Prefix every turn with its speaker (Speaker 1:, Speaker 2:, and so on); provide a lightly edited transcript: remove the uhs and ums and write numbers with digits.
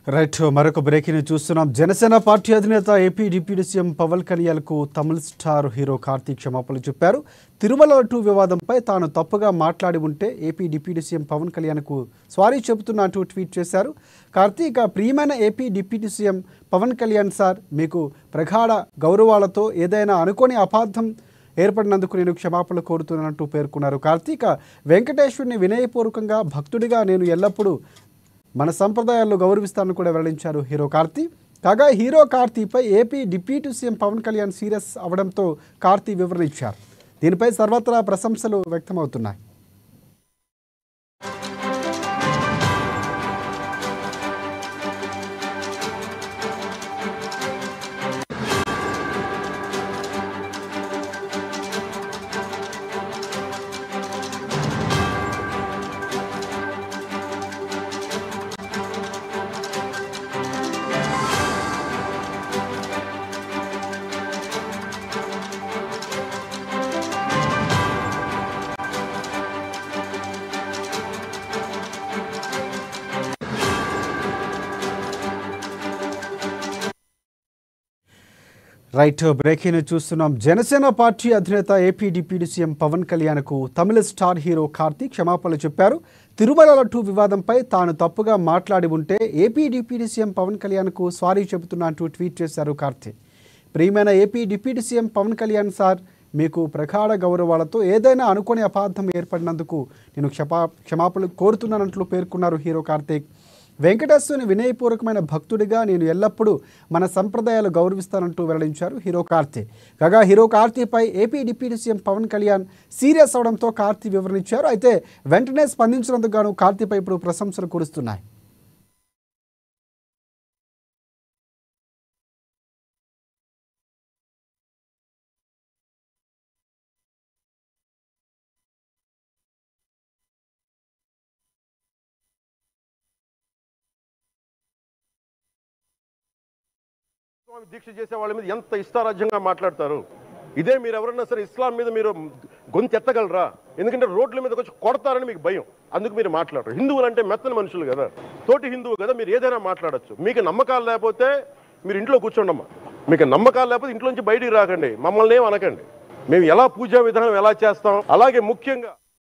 Speaker 1: Right మరొక breaking చూస్తున్నాం. Janasena party అధినేత ఏపీ డిప్యూటీ సీఎం పవన్ కళ్యాణ్కు తమిళ స్టార్ హీరో కార్తీక్ క్షమాపణలు చెప్పారు. తిరుమల లడ్డూ వివాదంపై తాను తప్పుగా మాట్లాడి ఉంటే ఏపీ డిప్యూటీ సీఎం పవన్ కళ్యాణ్కు సారీ చెబుతున్నట్టు ట్వీట్ చేశారు. కార్తీక్, ప్రియమైన AP deputy CM Pawan Kalyan sir, మీకు ప్రగాఢ గౌరవాలతో ఏదైనా అనుకోని అపార్థం ఏర్పడినందుకు నేను క్షమాపణలు కోరుతున్నట్టు పేర్కొన్నారు. కార్తీక్, వెంకటేశ్వరుని వినయపూర్వకంగా భక్తుడిగా నేను ఎల్లప్పుడూ మన సంప్రదాయాల్లో గౌరవిస్తానని కూడా వెల్లడించారు హీరో కార్తీ. కాగా హీరో కార్తీపై AP deputy CM Pawan Kalyan serious అవడంతో కార్తీ వివరణ ఇచ్చారు. దీనిపై సర్వత్రా ప్రశంసలు వ్యక్తమవుతున్నాయి. రైట్ బ్రేకింగ్ చూస్తున్నాం. జనసేన పార్టీ అధినేత ఏపీ డిప్యూటీ సీఎం పవన్ కళ్యాణ్కు తమిళ స్టార్ హీరో కార్తీక్ క్షమాపణలు చెప్పారు. తిరుమల లడ్డూ వివాదంపై తాను తప్పుగా మాట్లాడి ఉంటే ఏపీ డిప్యూటీ సీఎం పవన్ కళ్యాణ్కు సారీ చెబుతున్నట్టు ట్వీట్ చేశారు కార్తీక్. ప్రియమైన AP deputy CM Pawan Kalyan sir, మీకు ప్రగాఢ గౌరవాలతో ఏదైనా అనుకోని అపార్థం ఏర్పడినందుకు నేను క్షమాపణలు కోరుతున్నానంటూ పేర్కొన్నారు హీరో కార్తీక్. వెంకటేశ్వరుని వినయపూర్వకమైన భక్తుడిగా నేను ఎల్లప్పుడూ మన సంప్రదాయాలు గౌరవిస్తానంటూ వెల్లడించారు హీరో కార్తీ. కాగా హీరో కార్తీపై AP deputy CM Pawan Kalyan serious అవడంతో కార్తీ వివరణ ఇచ్చారు. అయితే వెంటనే స్పందించినందుకు గాను కార్తీపై ఇప్పుడు ప్రశంసలు కురుస్తున్నాయి.
Speaker 2: దీక్ష చేసే వాళ్ళ మీద ఎంత ఇష్టారాజ్యంగా మాట్లాడతారు. ఇదే మీరు ఎవరన్నా సరే ఇస్లాం మీద మీరు గొంతు ఎత్తగలరా? ఎందుకంటే రోడ్ల మీదకి వచ్చి కొడతారని మీకు భయం, అందుకు మీరు మాట్లాడరు. హిందువులు అంటే మెత్తని మనుషులు కదా, తోటి హిందువు కదా, మీరు ఏదైనా మాట్లాడచ్చు. మీకు నమ్మకాలు లేకపోతే మీరు ఇంట్లో కూర్చోండమ్మా. మీకు నమ్మకాలు లేకపోతే ఇంట్లోంచి బయటికి రాకండి, మమ్మల్ని ఏం అనకండి. మేము ఎలా పూజా విధానం ఎలా చేస్తాం, అలాగే ముఖ్యంగా